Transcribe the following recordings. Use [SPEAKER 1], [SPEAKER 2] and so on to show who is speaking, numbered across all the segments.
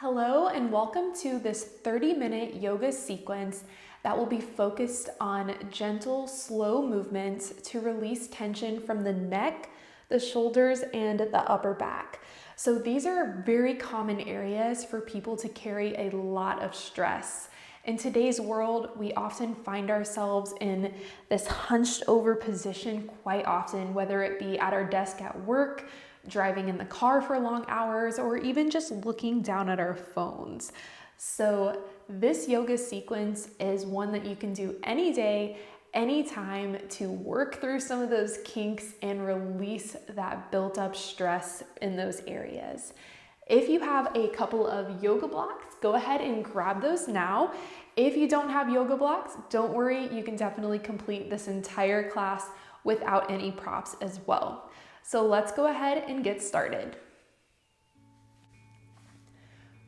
[SPEAKER 1] Hello and welcome to this 30-minute yoga sequence that will be focused on gentle, slow movements to release tension from the neck, the shoulders, and the upper back. So these are very common areas for people to carry a lot of stress. In today's world, we often find ourselves in this hunched over position quite often, whether it be at our desk at work, driving in the car for long hours, or even just looking down at our phones. So this yoga sequence is one that you can do any day, anytime to work through some of those kinks and release that built up stress in those areas. If you have a couple of yoga blocks, go ahead and grab those now. If you don't have yoga blocks, don't worry, you can definitely complete this entire class without any props as well. So let's go ahead and get started.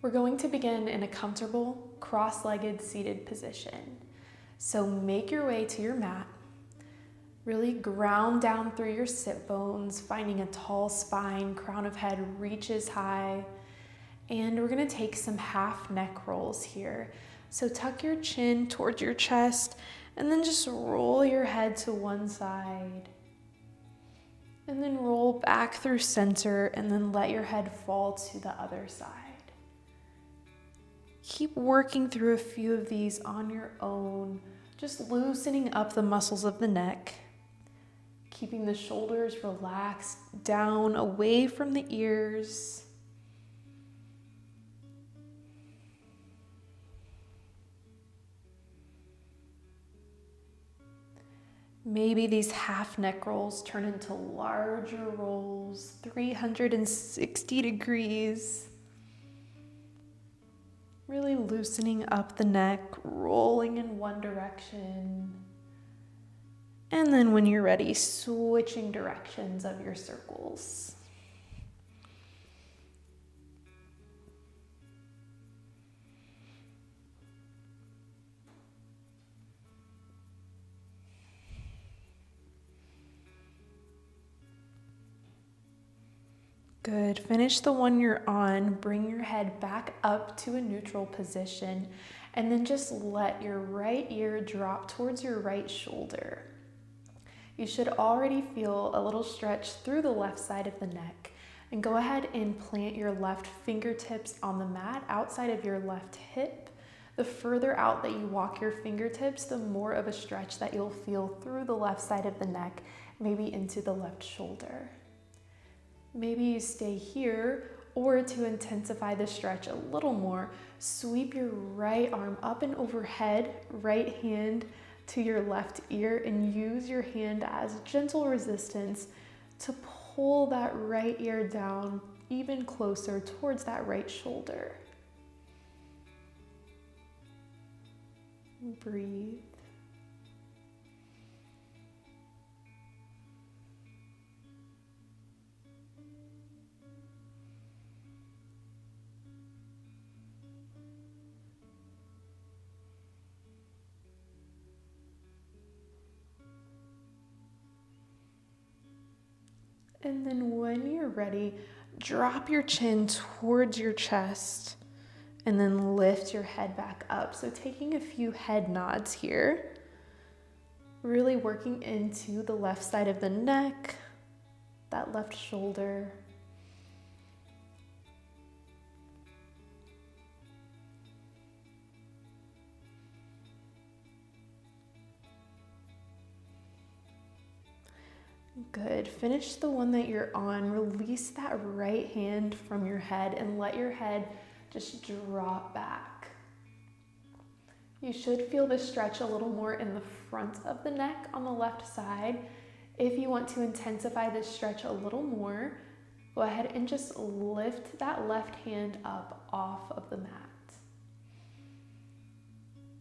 [SPEAKER 1] We're going to begin in a comfortable, cross-legged seated position. So make your way to your mat. Really ground down through your sit bones, finding a tall spine, crown of head reaches high. And we're gonna take some half neck rolls here. So tuck your chin towards your chest and then just roll your head to one side. And then roll back through center and then let your head fall to the other side. Keep working through a few of these on your own, just loosening up the muscles of the neck, keeping the shoulders relaxed down away from the ears. Maybe these half neck rolls turn into larger rolls, 360 degrees. Really loosening up the neck, rolling in one direction. And then when you're ready, switching directions of your circles. Good. Finish the one you're on. Bring your head back up to a neutral position and then just let your right ear drop towards your right shoulder. You should already feel a little stretch through the left side of the neck. And go ahead and plant your left fingertips on the mat outside of your left hip. The further out that you walk your fingertips, the more of a stretch that you'll feel through the left side of the neck, maybe into the left shoulder. Maybe you stay here, or to intensify the stretch a little more, sweep your right arm up and overhead, right hand to your left ear, and use your hand as gentle resistance to pull that right ear down even closer towards that right shoulder. Breathe. And then when you're ready, drop your chin towards your chest and then lift your head back up. So taking a few head nods here, really working into the left side of the neck, that left shoulder. Good. Finish the one that you're on. Release that right hand from your head and let your head just drop back. You should feel the stretch a little more in the front of the neck on the left side. If you want to intensify this stretch a little more, go ahead and just lift that left hand up off of the mat.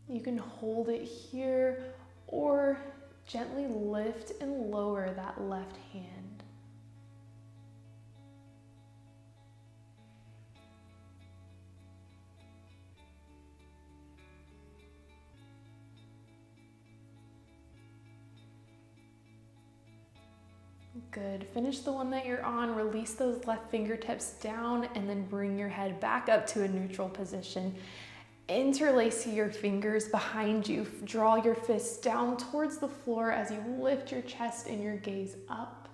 [SPEAKER 1] You can hold it here or gently lift and lower that left hand. Good. Finish the one that you're on. Release those left fingertips down and then bring your head back up to a neutral position. Interlace your fingers behind you. Draw your fists down towards the floor as you lift your chest and your gaze up.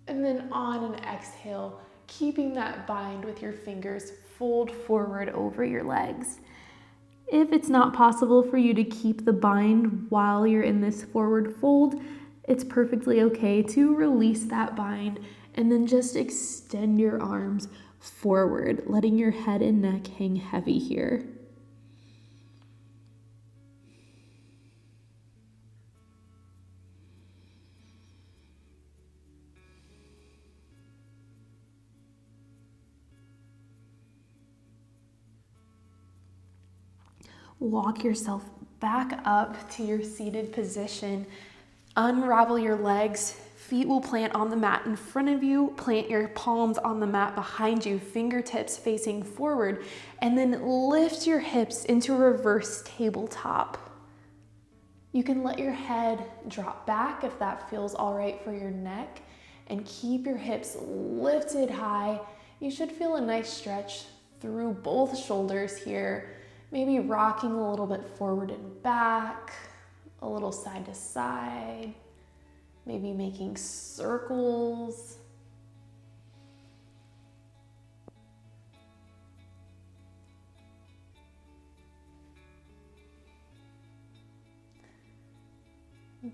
[SPEAKER 1] And then on an exhale, keeping that bind with your fingers, fold forward over your legs. If it's not possible for you to keep the bind while you're in this forward fold, it's perfectly okay to release that bind and then just extend your arms forward, letting your head and neck hang heavy here. Walk yourself back up to your seated position. Unravel your legs. Feet will plant on the mat in front of you. Plant your palms on the mat behind you, fingertips facing forward, and then lift your hips into a reverse tabletop. You can let your head drop back if that feels all right for your neck, and keep your hips lifted high. You should feel a nice stretch through both shoulders here. Maybe rocking a little bit forward and back, a little side to side, maybe making circles.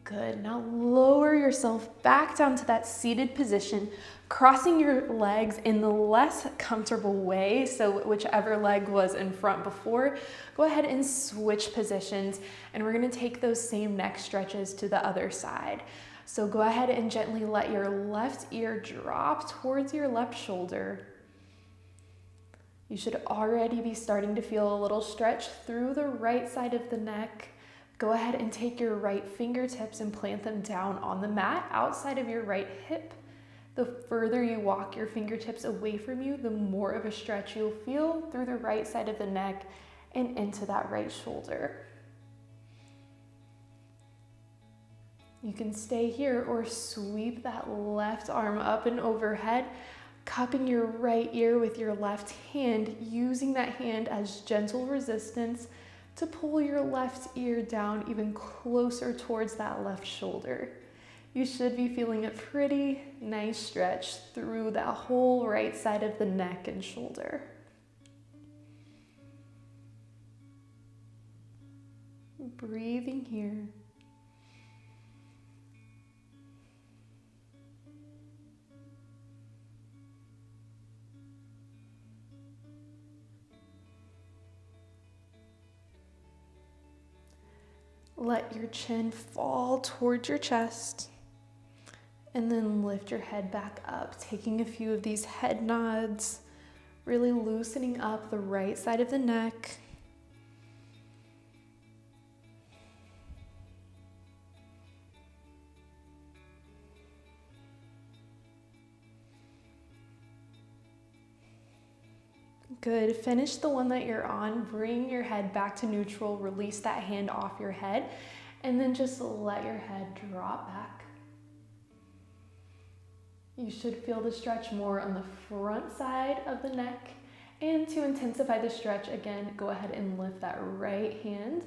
[SPEAKER 1] Good. Now lower yourself back down to that seated position, crossing your legs in the less comfortable way. So whichever leg was in front before, go ahead and switch positions, and we're going to take those same neck stretches to the other side. So go ahead and gently let your left ear drop towards your left shoulder. You should already be starting to feel a little stretch through the right side of the neck. Go ahead and take your right fingertips and plant them down on the mat outside of your right hip. The further you walk your fingertips away from you, the more of a stretch you'll feel through the right side of the neck and into that right shoulder. You can stay here or sweep that left arm up and overhead, cupping your right ear with your left hand, using that hand as gentle resistance to pull your left ear down even closer towards that left shoulder. You should be feeling a pretty nice stretch through that whole right side of the neck and shoulder. Breathing here. Let your chin fall towards your chest, and then lift your head back up, taking a few of these head nods, really loosening up the right side of the neck. Good. Finish the one that you're on. Bring your head back to neutral. Release that hand off your head, and then just let your head drop back. You should feel the stretch more on the front side of the neck. And to intensify the stretch, again, go ahead and lift that right hand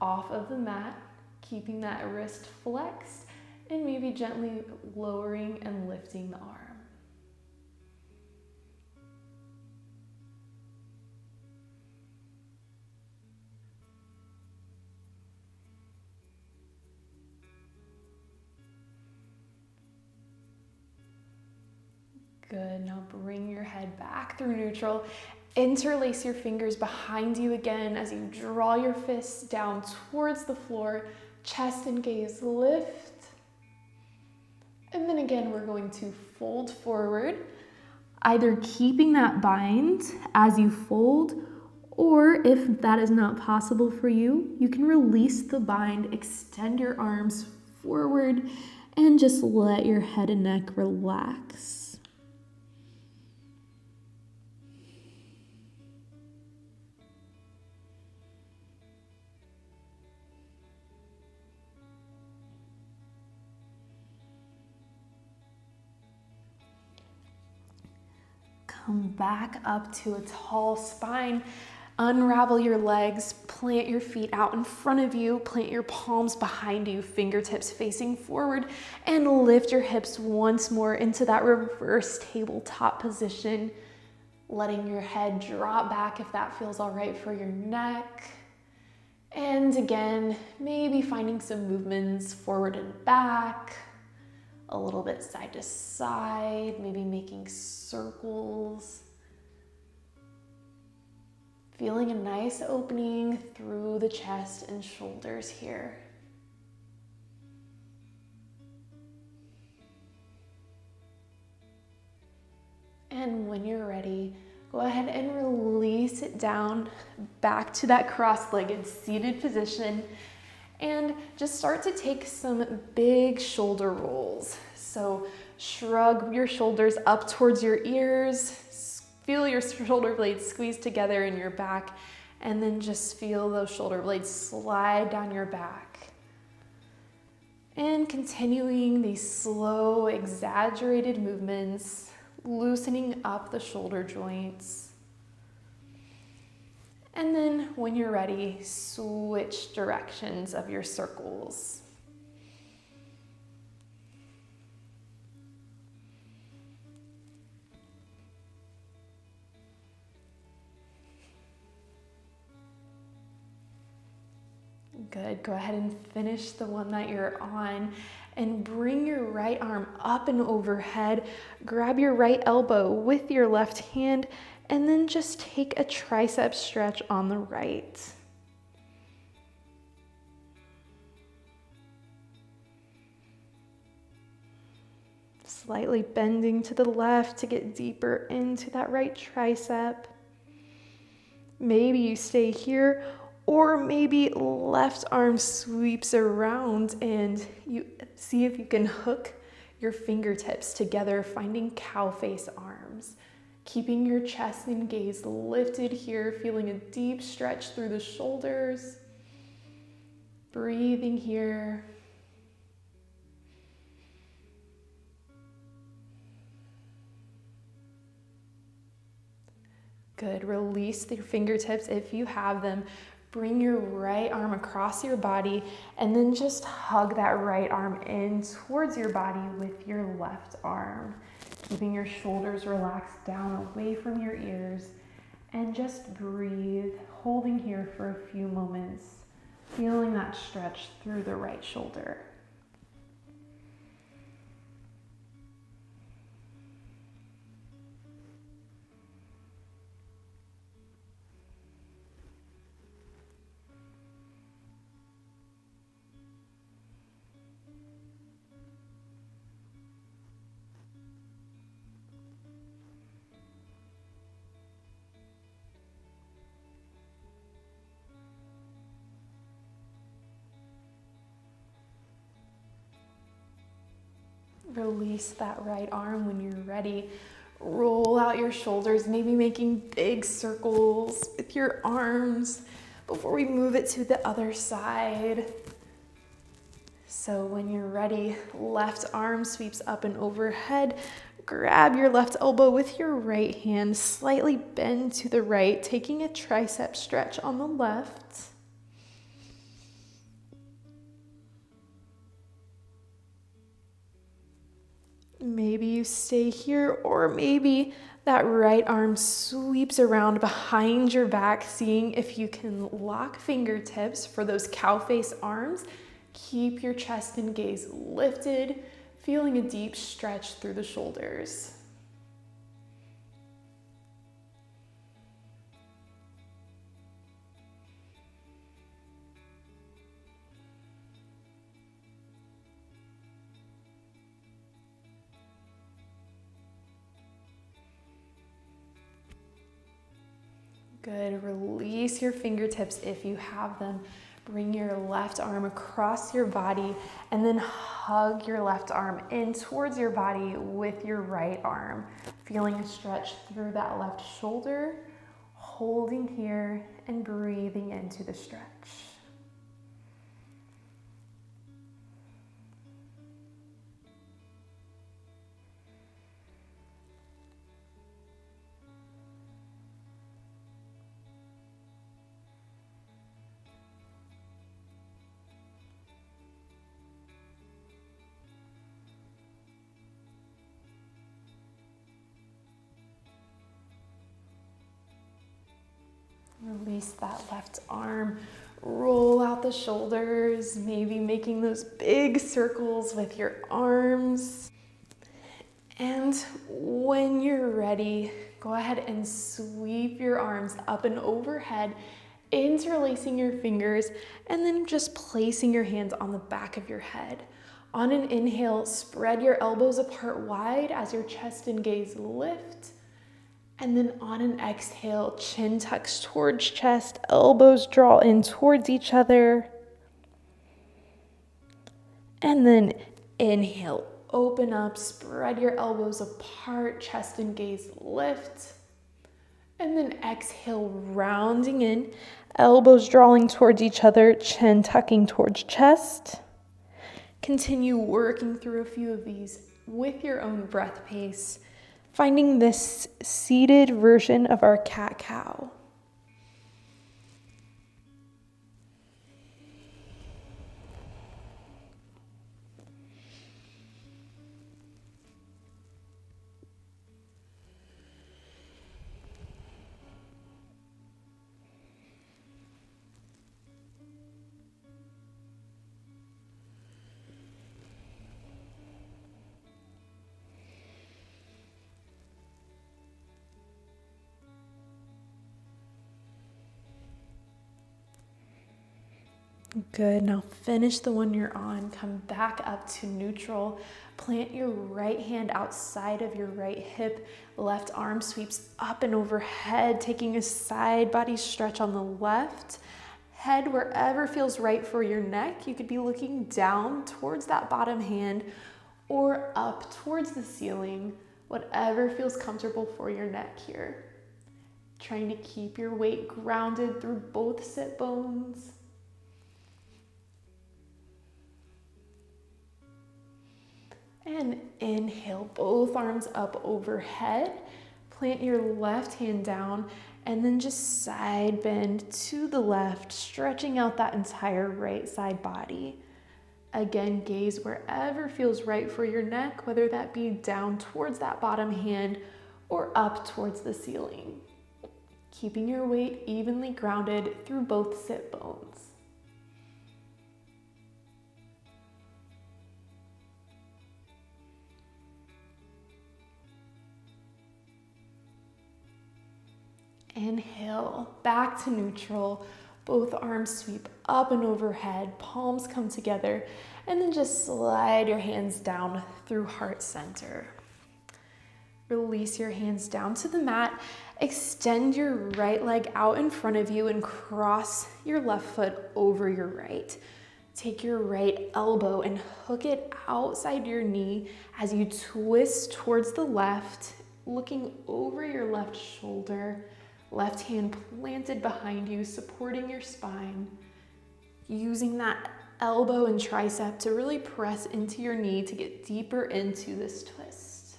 [SPEAKER 1] off of the mat, keeping that wrist flexed, and maybe gently lowering and lifting the arm. Good. Now bring your head back through neutral. Interlace your fingers behind you again as you draw your fists down towards the floor. Chest and gaze lift. And then again, we're going to fold forward, either keeping that bind as you fold, or if that is not possible for you, you can release the bind, extend your arms forward, and just let your head and neck relax. Come back up to a tall spine. Unravel your legs, plant your feet out in front of you, plant your palms behind you, fingertips facing forward, and lift your hips once more into that reverse tabletop position, letting your head drop back if that feels all right for your neck. And again, maybe finding some movements forward and back, a little bit side to side, maybe making circles. Feeling a nice opening through the chest and shoulders here. And when you're ready, go ahead and release it down back to that cross-legged seated position and just start to take some big shoulder rolls. So shrug your shoulders up towards your ears. Feel your shoulder blades squeeze together in your back, and then just feel those shoulder blades slide down your back. And continuing these slow, exaggerated movements, loosening up the shoulder joints. And then when you're ready, switch directions of your circles. Good, go ahead and finish the one that you're on and bring your right arm up and overhead. Grab your right elbow with your left hand and then just take a tricep stretch on the right. Slightly bending to the left to get deeper into that right tricep. Maybe you stay here, or maybe left arm sweeps around and you see if you can hook your fingertips together, finding cow face arms. Keeping your chest and gaze lifted here, feeling a deep stretch through the shoulders. Breathing here. Good, release your fingertips if you have them. Bring your right arm across your body and then just hug that right arm in towards your body with your left arm. Keeping your shoulders relaxed down away from your ears and just breathe, holding here for a few moments, feeling that stretch through the right shoulder. Release that right arm when you're ready. Roll out your shoulders, maybe making big circles with your arms before we move it to the other side. So when you're ready, left arm sweeps up and overhead. Grab your left elbow with your right hand, slightly bend to the right, taking a tricep stretch on the left. Maybe you stay here, or maybe that right arm sweeps around behind your back, seeing if you can lock fingertips for those cow face arms. Keep your chest and gaze lifted, feeling a deep stretch through the shoulders. Good, release your fingertips if you have them. Bring your left arm across your body and then hug your left arm in towards your body with your right arm. Feeling a stretch through that left shoulder, holding here and breathing into the stretch. Release that left arm. Roll out the shoulders, maybe making those big circles with your arms. And when you're ready, go ahead and sweep your arms up and overhead, interlacing your fingers, and then just placing your hands on the back of your head. On an inhale, spread your elbows apart wide as your chest and gaze lift. And then on an exhale, chin tucks towards chest, elbows draw in towards each other. And then inhale, open up, spread your elbows apart, chest and gaze lift. And then exhale, rounding in, elbows drawing towards each other, chin tucking towards chest. Continue working through a few of these with your own breath pace, finding this seated version of our cat-cow. Good, now finish the one you're on, come back up to neutral, plant your right hand outside of your right hip, left arm sweeps up and overhead, taking a side body stretch on the left, head wherever feels right for your neck. You could be looking down towards that bottom hand or up towards the ceiling, whatever feels comfortable for your neck here. Trying to keep your weight grounded through both sit bones. And inhale, both arms up overhead. Plant your left hand down and then just side bend to the left, stretching out that entire right side body. Again, gaze wherever feels right for your neck, whether that be down towards that bottom hand or up towards the ceiling. Keeping your weight evenly grounded through both sit bones. Inhale, back to neutral. Both arms sweep up and overhead, palms come together, and then just slide your hands down through heart center. Release your hands down to the mat. Extend your right leg out in front of you and cross your left foot over your right. Take your right elbow and hook it outside your knee as you twist towards the left, looking over your left shoulder. Left hand planted behind you, supporting your spine. Using that elbow and tricep to really press into your knee to get deeper into this twist.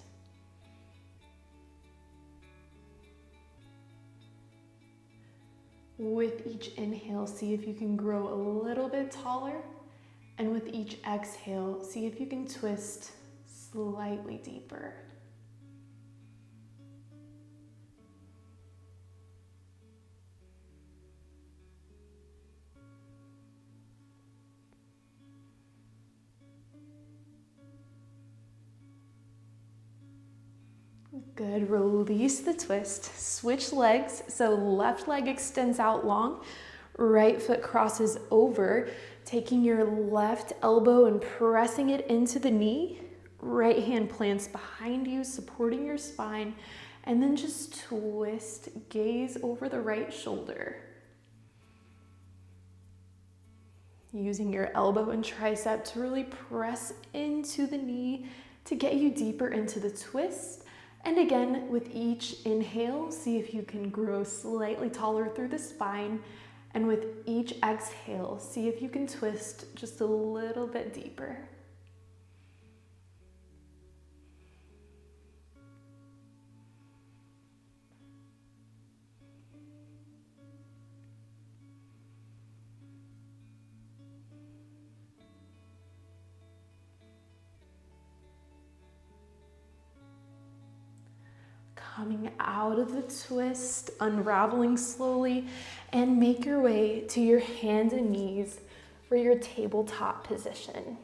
[SPEAKER 1] With each inhale, see if you can grow a little bit taller. And with each exhale, see if you can twist slightly deeper. Good, release the twist, switch legs, so left leg extends out long, right foot crosses over, taking your left elbow and pressing it into the knee, right hand plants behind you, supporting your spine, and then just twist, gaze over the right shoulder. Using your elbow and tricep to really press into the knee to get you deeper into the twist. And again, with each inhale, see if you can grow slightly taller through the spine. And with each exhale, see if you can twist just a little bit deeper. Coming out of the twist, unraveling slowly, and make your way to your hands and knees for your tabletop position.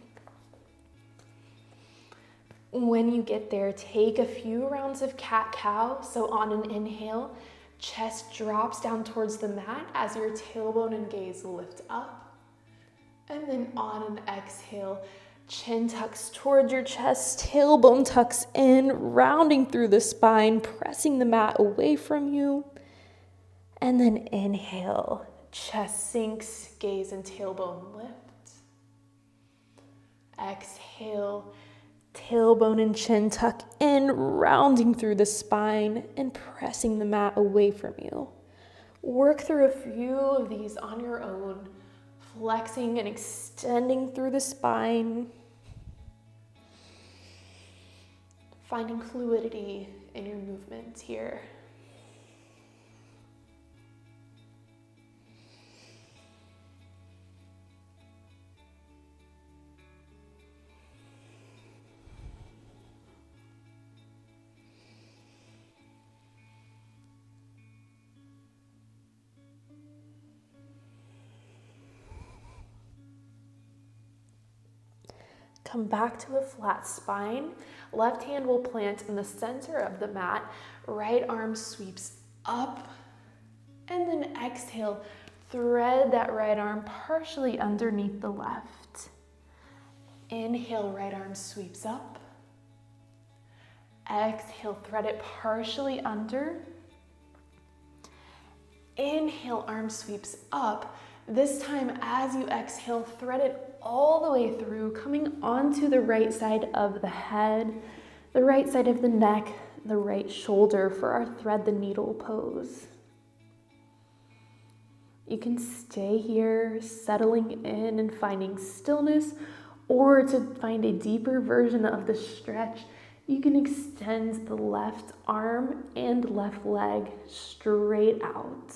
[SPEAKER 1] When you get there, take a few rounds of cat-cow. So on an inhale, chest drops down towards the mat as your tailbone and gaze lift up. And then on an exhale, chin tucks towards your chest, tailbone tucks in, rounding through the spine, pressing the mat away from you. And then inhale, chest sinks, gaze and tailbone lift. Exhale, tailbone and chin tuck in, rounding through the spine and pressing the mat away from you. Work through a few of these on your own, flexing and extending through the spine, finding fluidity in your movements here. Come back to a flat spine. Left hand will plant in the center of the mat. Right arm sweeps up. And then exhale, thread that right arm partially underneath the left. Inhale, right arm sweeps up. Exhale, thread it partially under. Inhale, arm sweeps up. This time, as you exhale, thread it all the way through, coming onto the right side of the head, the right side of the neck, the right shoulder for our thread the needle pose. You can stay here, settling in and finding stillness, or to find a deeper version of the stretch, you can extend the left arm and left leg straight out.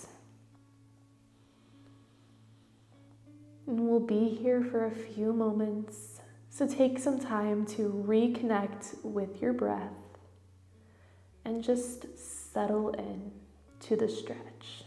[SPEAKER 1] And we'll be here for a few moments, so take some time to reconnect with your breath and just settle in to the stretch.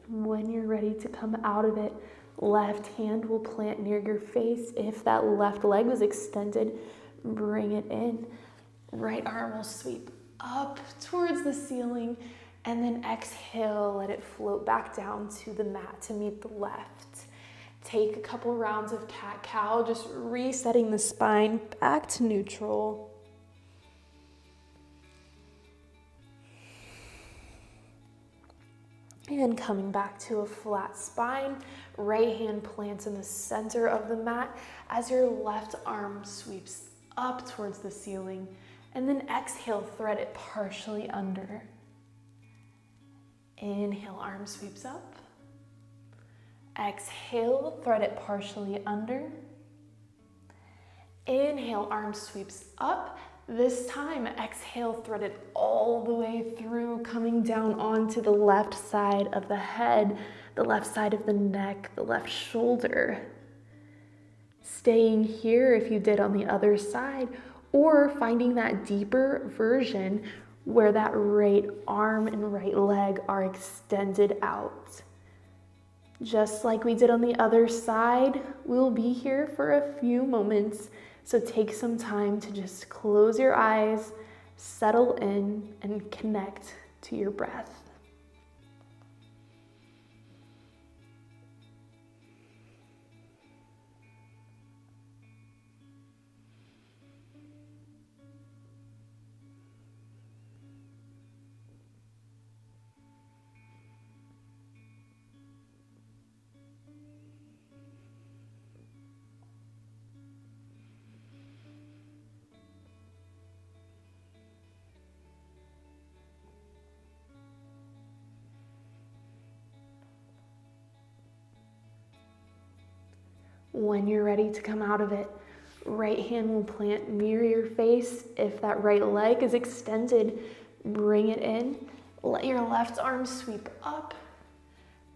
[SPEAKER 1] When you're ready to come out of it, left hand will plant near your face. If that left leg was extended, bring it in. Right arm will sweep up towards the ceiling, and then exhale, let it float back down to the mat to meet the left. Take a couple rounds of cat-cow, just resetting the spine back to neutral. And coming back to a flat spine, right hand plants in the center of the mat as your left arm sweeps up towards the ceiling. And then exhale, thread it partially under. Inhale, arm sweeps up. Exhale, thread it partially under. Inhale, arm sweeps up. This time, exhale, thread it all the way through, coming down onto the left side of the head, the left side of the neck, the left shoulder. Staying here if you did on the other side, or finding that deeper version where that right arm and right leg are extended out. Just like we did on the other side, we'll be here for a few moments. So take some time to just close your eyes, settle in, and connect to your breath. When you're ready to come out of it, right hand will plant near your face. If that right leg is extended, bring it in. Let your left arm sweep up,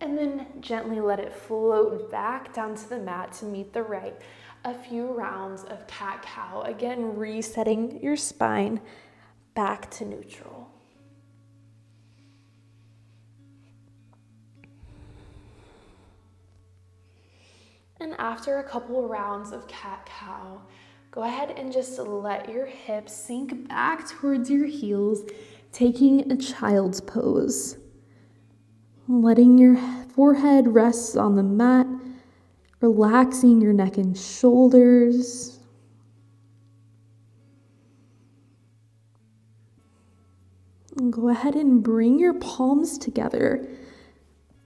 [SPEAKER 1] and then gently let it float back down to the mat to meet the right. A few rounds of cat-cow, again resetting your spine back to neutral. And after a couple rounds of cat-cow, go ahead and just let your hips sink back towards your heels, taking a child's pose. Letting your forehead rest on the mat, relaxing your neck and shoulders. And go ahead and bring your palms together.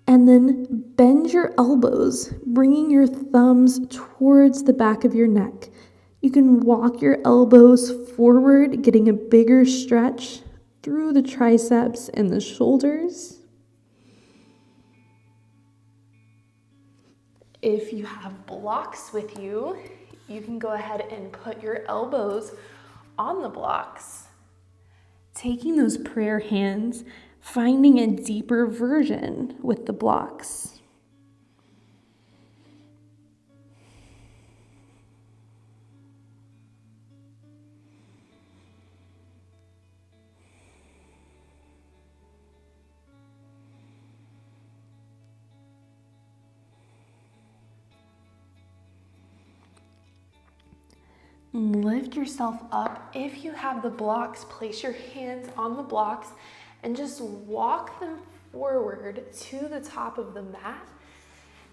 [SPEAKER 1] And then bend your elbows, bringing your thumbs towards the back of your neck. You can walk your elbows forward, getting a bigger stretch through the triceps and the shoulders. If you have blocks with you, you can go ahead and put your elbows on the blocks. Taking those prayer hands, finding a deeper version with the blocks. Lift yourself up. If you have the blocks, place your hands on the blocks and just walk them forward to the top of the mat.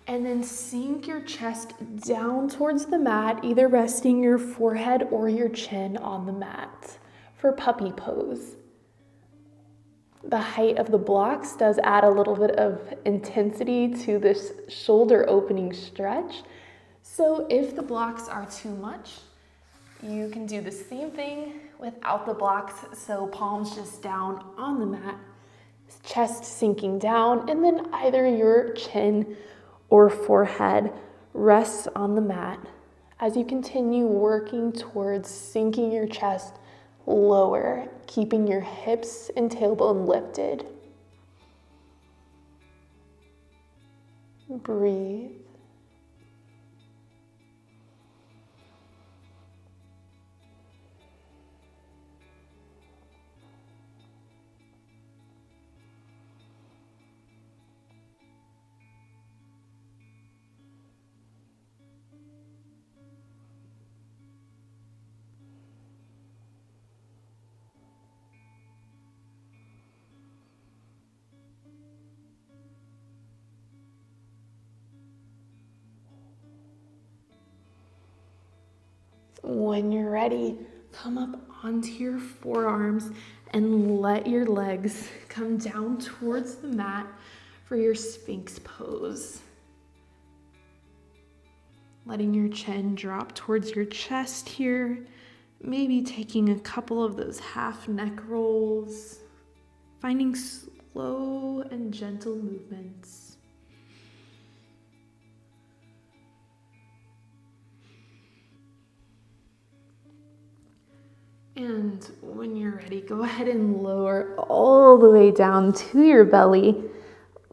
[SPEAKER 1] And then sink your chest down towards the mat, either resting your forehead or your chin on the mat for puppy pose. The height of the blocks does add a little bit of intensity to this shoulder opening stretch. So if the blocks are too much, you can do the same thing without the blocks, so palms just down on the mat, chest sinking down, and then either your chin or forehead rests on the mat as you continue working towards sinking your chest lower, keeping your hips and tailbone lifted. Breathe. When you're ready, come up onto your forearms and let your legs come down towards the mat for your Sphinx pose. Letting your chin drop towards your chest here, maybe taking a couple of those half neck rolls, finding slow and gentle movements. And when you're ready, go ahead and lower all the way down to your belly.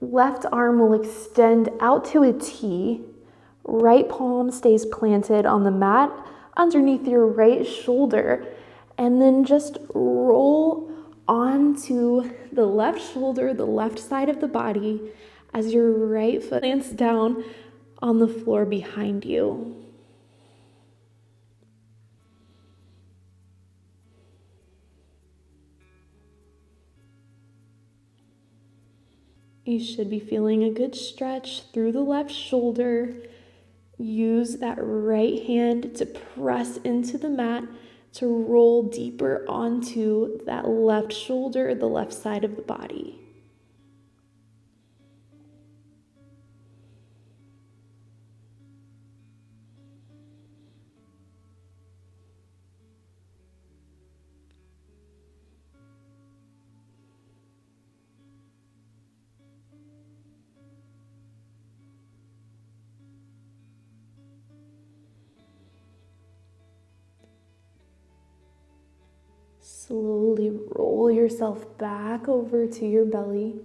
[SPEAKER 1] Left arm will extend out to a T. Right palm stays planted on the mat underneath your right shoulder. And then just roll onto the left shoulder, the left side of the body, as your right foot plants down on the floor behind you. You should be feeling a good stretch through the left shoulder. Use that right hand to press into the mat to roll deeper onto that left shoulder, the left side of the body. Slowly roll yourself back over to your belly.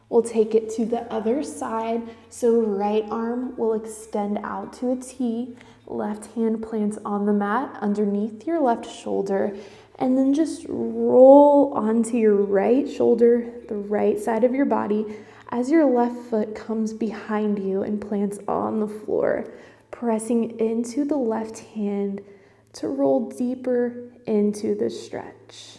[SPEAKER 1] We'll take it to the other side. So right arm will extend out to a T. Left hand plants on the mat underneath your left shoulder. And then just roll onto your right shoulder, the right side of your body, as your left foot comes behind you and plants on the floor, pressing into the left hand to roll deeper into the stretch.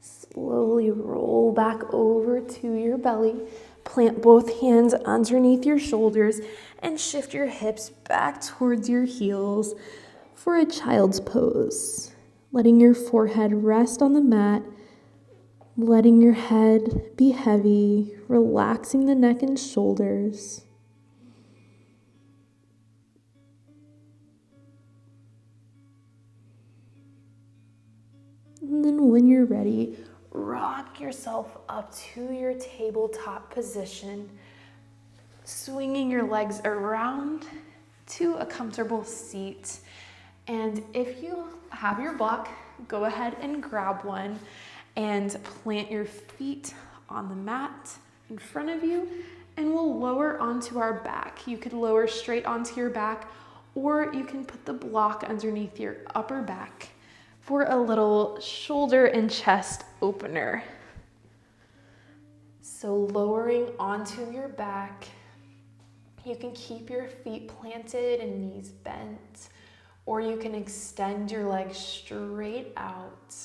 [SPEAKER 1] Slowly roll back over to your belly. Plant both hands underneath your shoulders and shift your hips back towards your heels for a child's pose. Letting your forehead rest on the mat, letting your head be heavy, relaxing the neck and shoulders. And then when you're ready, rock yourself up to your tabletop position, swinging your legs around to a comfortable seat. And if you have your block, go ahead and grab one and plant your feet on the mat in front of you, and we'll lower onto our back. You could lower straight onto your back, or you can put the block underneath your upper back for a little shoulder and chest opener. So lowering onto your back, you can keep your feet planted and knees bent, or you can extend your legs straight out,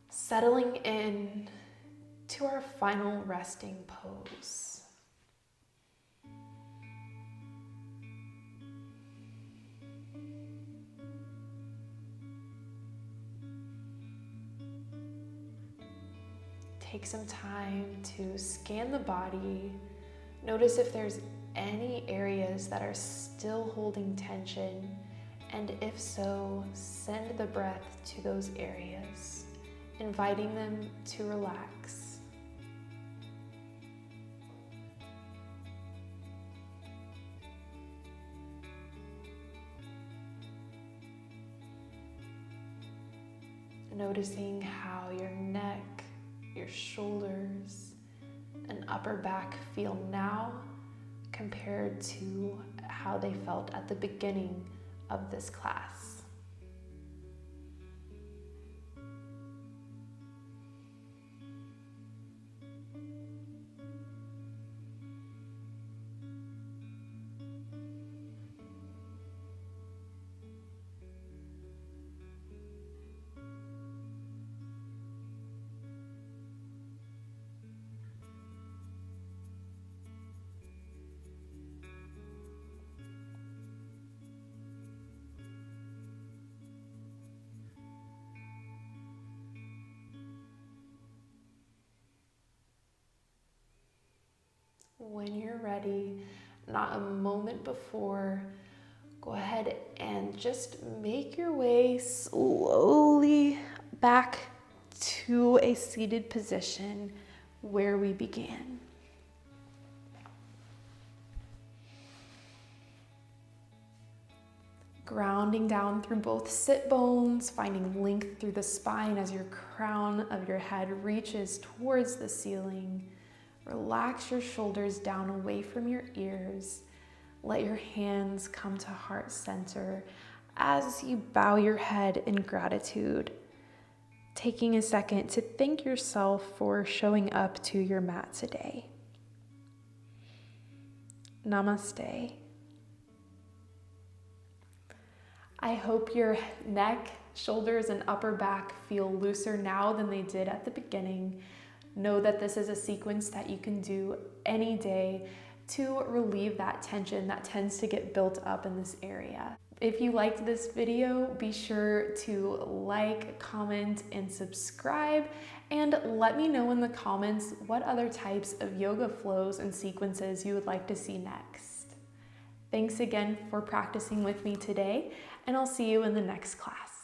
[SPEAKER 1] settling in to our final resting pose. Take some time to scan the body. Notice if there's any areas that are still holding tension, and if so, send the breath to those areas, inviting them to relax. Noticing how your neck, your shoulders, and upper back feel now compared to how they felt at the beginning of this class. When you're ready, not a moment before, go ahead and just make your way slowly back to a seated position where we began. Grounding down through both sit bones, finding length through the spine as your crown of your head reaches towards the ceiling. Relax your shoulders down away from your ears. Let your hands come to heart center as you bow your head in gratitude. Taking a second to thank yourself for showing up to your mat today. Namaste. I hope your neck, shoulders, and upper back feel looser now than they did at the beginning. Know that this is a sequence that you can do any day, to relieve that tension that tends to get built up in this area. If you liked this video, be sure to like, comment, and subscribe, and let me know in the comments what other types of yoga flows and sequences you would like to see next. Thanks again for practicing with me today, and I'll see you in the next class.